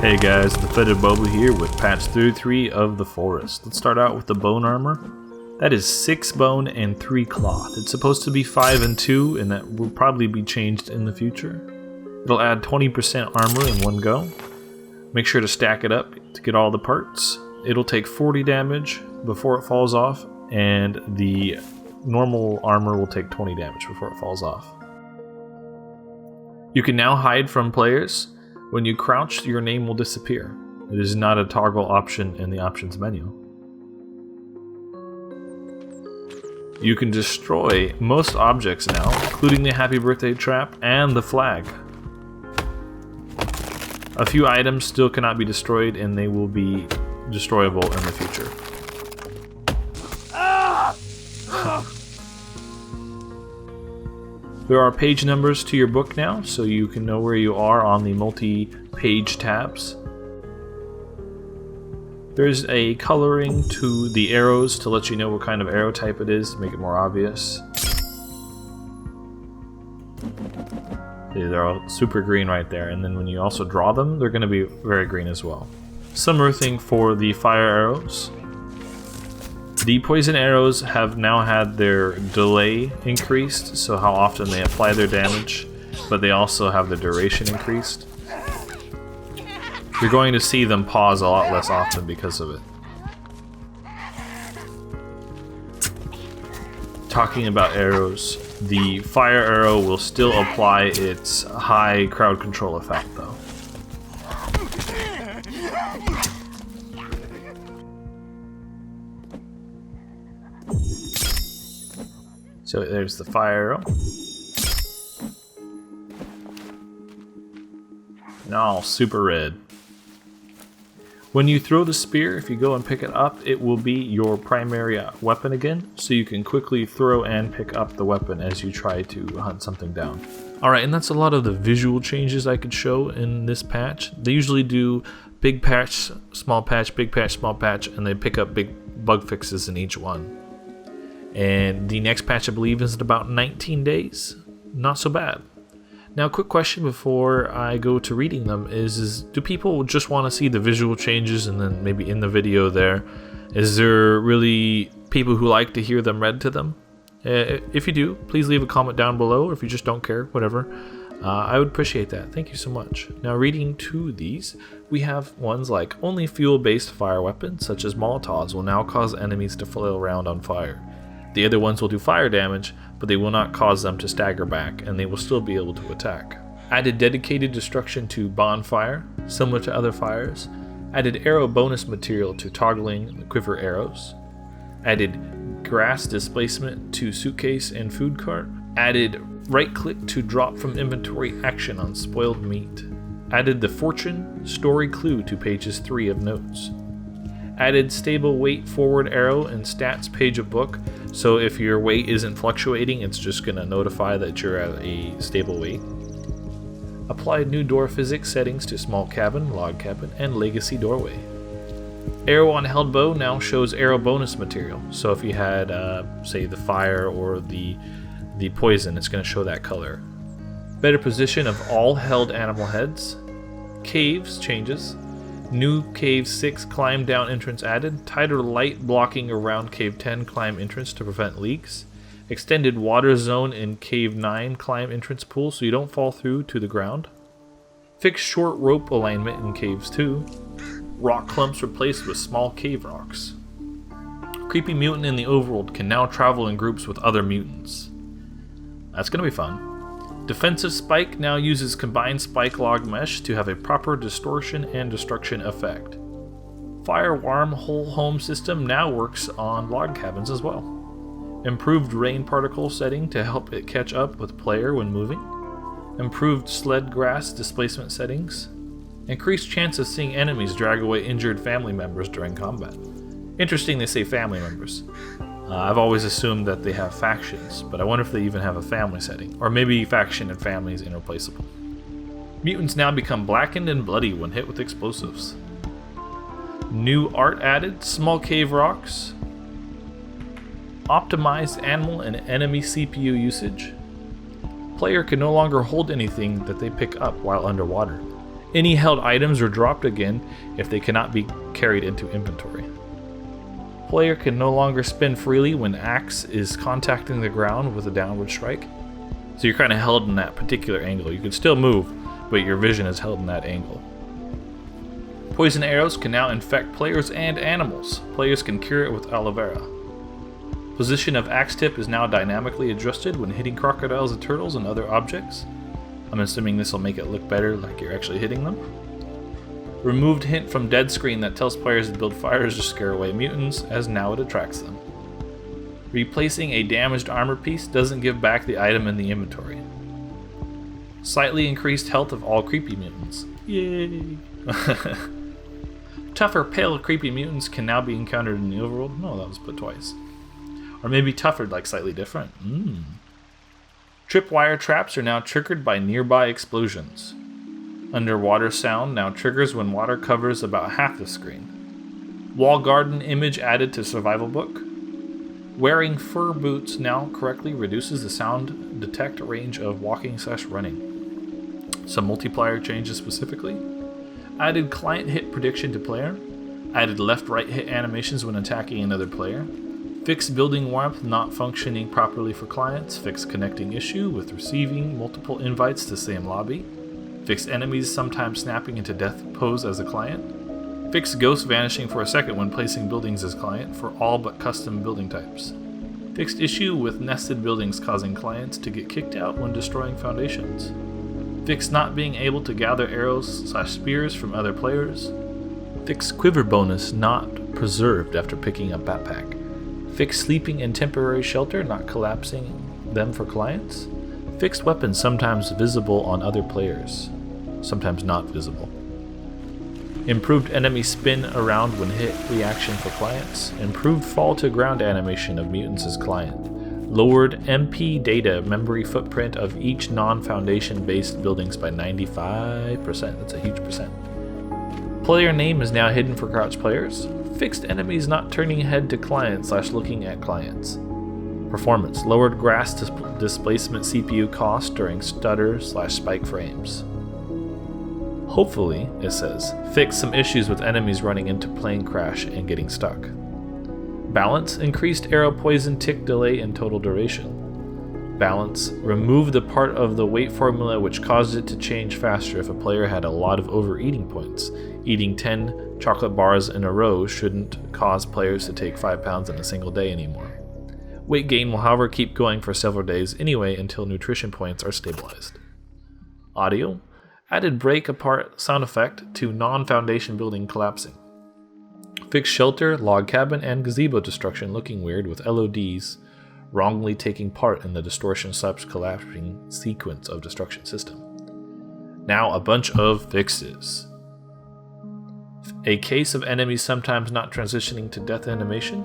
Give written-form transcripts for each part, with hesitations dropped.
Hey guys, the Fetid Boba here with patch 33 of the Forest. Let's start out with the bone armor. That is 6 bone and 3 cloth. It's supposed to be 5 and 2, and that will probably be changed in the future. It'll add 20% armor in one go. Make sure to stack it up to get all the parts. It'll take 40 damage before it falls off, and the normal armor will take 20 damage before it falls off. You can now hide from players. When you crouch, your name will disappear. It is not a toggle option in the options menu. You can destroy most objects now, including the happy birthday trap and the flag. A few items still cannot be destroyed, and they will be destroyable in the future. There are page numbers to your book now, so you can know where you are on the multi-page tabs. There's a coloring to the arrows to let you know what kind of arrow type it is, to make it more obvious. They're all super green right there, and then when you also draw them, they're going to be very green as well. Similar thing for the fire arrows. The poison arrows have now had their delay increased, so how often they apply their damage, but they also have the duration increased. You're going to see them pause a lot less often because of it. Talking about arrows, the fire arrow will still apply its high crowd control effect though. So there's the fire arrow. Now super red. When you throw the spear, if you go and pick it up, it will be your primary weapon again, so you can quickly throw and pick up the weapon as you try to hunt something down. Alright, and that's a lot of the visual changes I could show in this patch. They usually do big patch, small patch, big patch, small patch, and they pick up big bug fixes in each one. And the next patch, I believe, is in about 19 days. Not so bad. Now, a quick question before I go to reading them is do people just want to see the visual changes and then maybe in the video there? Is there really people who like to hear them read to them? If you do, please leave a comment down below, or if you just don't care, whatever. I would appreciate that. Thank you so much. Now, reading to these, we have ones like only fuel-based fire weapons, such as Molotovs, will now cause enemies to flail around on fire. The other ones will do fire damage, but they will not cause them to stagger back, and they will still be able to attack. Added dedicated destruction to bonfire, similar to other fires. Added arrow bonus material to toggling the quiver arrows. Added grass displacement to suitcase and food cart. Added right click to drop from inventory action on spoiled meat. Added the fortune story clue to pages 3 of notes. Added stable weight forward arrow and stats page of book, so if your weight isn't fluctuating, it's just going to notify that you're at a stable weight. Applied new door physics settings to small cabin, log cabin, and legacy doorway. Arrow on held bow now shows arrow bonus material, so if you had, say, the fire or the poison, it's going to show that color. Better position of all held animal heads. Caves changes. New Cave 6 climb down entrance added. Tighter light blocking around Cave 10 climb entrance to prevent leaks. Extended water zone in Cave 9 climb entrance pool so you don't fall through to the ground. Fixed short rope alignment in Caves 2. Rock clumps replaced with small cave rocks. Creepy mutant in the overworld can now travel in groups with other mutants. That's going to be fun. Defensive Spike now uses combined spike log mesh to have a proper distortion and destruction effect. Fire Worm whole home system now works on log cabins as well. Improved rain particle setting to help it catch up with player when moving. Improved sled grass displacement settings. Increased chance of seeing enemies drag away injured family members during combat. Interesting they say family members. I've always assumed that they have factions, but I wonder if they even have a family setting. Or maybe faction and family is irreplaceable. Mutants now become blackened and bloody when hit with explosives. New art added, small cave rocks. Optimized animal and enemy CPU usage. Player can no longer hold anything that they pick up while underwater. Any held items are dropped again if they cannot be carried into inventory. Player can no longer spin freely when axe is contacting the ground with a downward strike. So you're kind of held in that particular angle. You can still move, but your vision is held in that angle. Poison arrows can now infect players and animals. Players can cure it with aloe vera. Position of axe tip is now dynamically adjusted when hitting crocodiles and turtles and other objects. I'm assuming this will make it look better like you're actually hitting them. Removed hint from dead screen that tells players to build fires to scare away mutants, as now it attracts them. Replacing a damaged armor piece doesn't give back the item in the inventory. Slightly increased health of all creepy mutants. Yay! Tougher, pale, creepy mutants can now be encountered in the overworld. No, that was put twice. Or maybe tougher, like slightly different. Tripwire traps are now triggered by nearby explosions. Underwater sound now triggers when water covers about half the screen. Wall garden image added to survival book. Wearing fur boots now correctly reduces the sound detect range of walking/running. Some multiplier changes specifically. Added client hit prediction to player. Added left-right hit animations when attacking another player. Fixed building warmth not functioning properly for clients. Fixed connecting issue with receiving multiple invites to same lobby. Fixed enemies sometimes snapping into death pose as a client. Fixed ghost vanishing for a second when placing buildings as client for all but custom building types. Fixed issue with nested buildings causing clients to get kicked out when destroying foundations. Fixed not being able to gather arrows/spears from other players. Fixed quiver bonus not preserved after picking up backpack. Fixed sleeping in temporary shelter not collapsing them for clients. Fixed weapons sometimes visible on other players, sometimes not visible. Improved enemy spin around when hit reaction for clients. Improved fall to ground animation of mutants as client. Lowered MP data memory footprint of each non-foundation based buildings by 95%. That's a huge percent. Player name is now hidden for crouch players. Fixed enemies not turning head to client/looking at clients. Performance. Lowered grass displacement CPU cost during stutter/spike frames. Hopefully, it says, fix some issues with enemies running into plane crash and getting stuck. Balance. Increased arrow poison tick delay and total duration. Balance. Remove the part of the weight formula which caused it to change faster if a player had a lot of overeating points. Eating 10 chocolate bars in a row shouldn't cause players to take 5 pounds in a single day anymore. Weight gain will however keep going for several days anyway until nutrition points are stabilized. Audio. Added break apart sound effect to non-foundation building collapsing. Fixed shelter, log cabin, and gazebo destruction looking weird with LODs wrongly taking part in the distortion/collapsing sequence of destruction system. Now a bunch of fixes. A case of enemies sometimes not transitioning to death animation.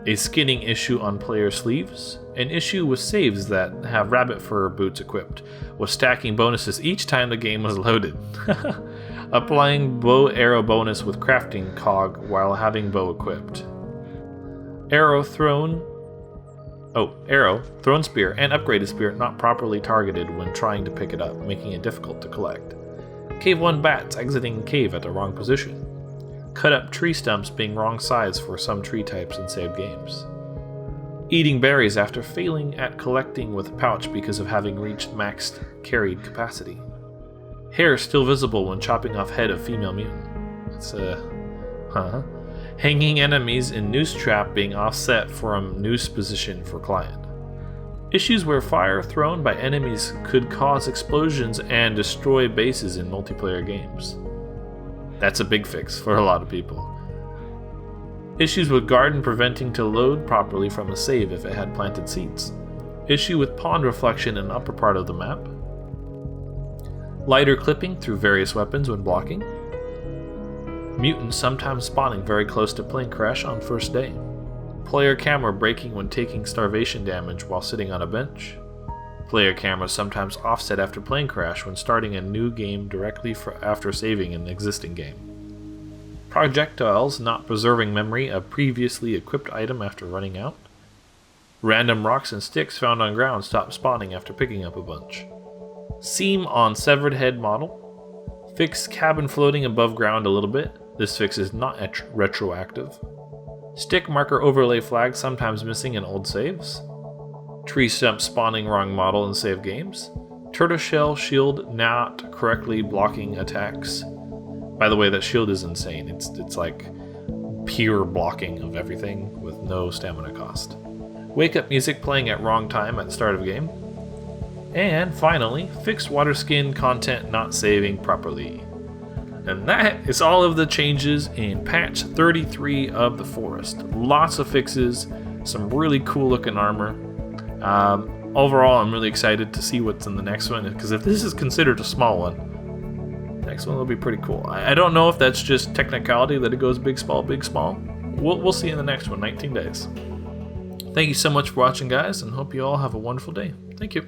A skinning issue on player sleeves. An issue with saves that have rabbit fur boots equipped, with stacking bonuses each time the game was loaded. Applying bow arrow bonus with crafting cog while having bow equipped. Arrow, thrown spear, and upgraded spear not properly targeted when trying to pick it up, making it difficult to collect. Cave 1 bats exiting cave at the wrong position. Cut up tree stumps being wrong size for some tree types in saved games. Eating berries after failing at collecting with a pouch because of having reached maxed carried capacity. Hair still visible when chopping off head of female mutant. It's Hanging enemies in noose trap being offset from noose position for client. Issues where fire thrown by enemies could cause explosions and destroy bases in multiplayer games. That's a big fix for a lot of people. Issues with garden preventing to load properly from a save if it had planted seeds. Issue with pond reflection in the upper part of the map. Lighter clipping through various weapons when blocking. Mutants sometimes spawning very close to plane crash on first day. Player camera breaking when taking starvation damage while sitting on a bench. Player camera sometimes offset after plane crash when starting a new game directly after saving an existing game. Projectiles not preserving memory of previously equipped item after running out. Random rocks and sticks found on ground stop spawning after picking up a bunch. Seam on severed head model. Fix cabin floating above ground a little bit. This fix is not retroactive. Stick marker overlay flag sometimes missing in old saves. Tree stump spawning wrong model in save games. Tortoiseshell shield not correctly blocking attacks. By the way, that shield is insane. It's like pure blocking of everything with no stamina cost. Wake up music playing at wrong time at start of game. And finally, fix water skin content not saving properly. And that is all of the changes in patch 33 of the Forest. Lots of fixes, some really cool looking armor. Overall, I'm really excited to see what's in the next one, because if this is considered a small one, the next one will be pretty cool. I don't know if that's just technicality that it goes big, small, big, small. We'll see in the next one, 19 days. Thank you so much for watching, guys, and hope you all have a wonderful day. Thank you.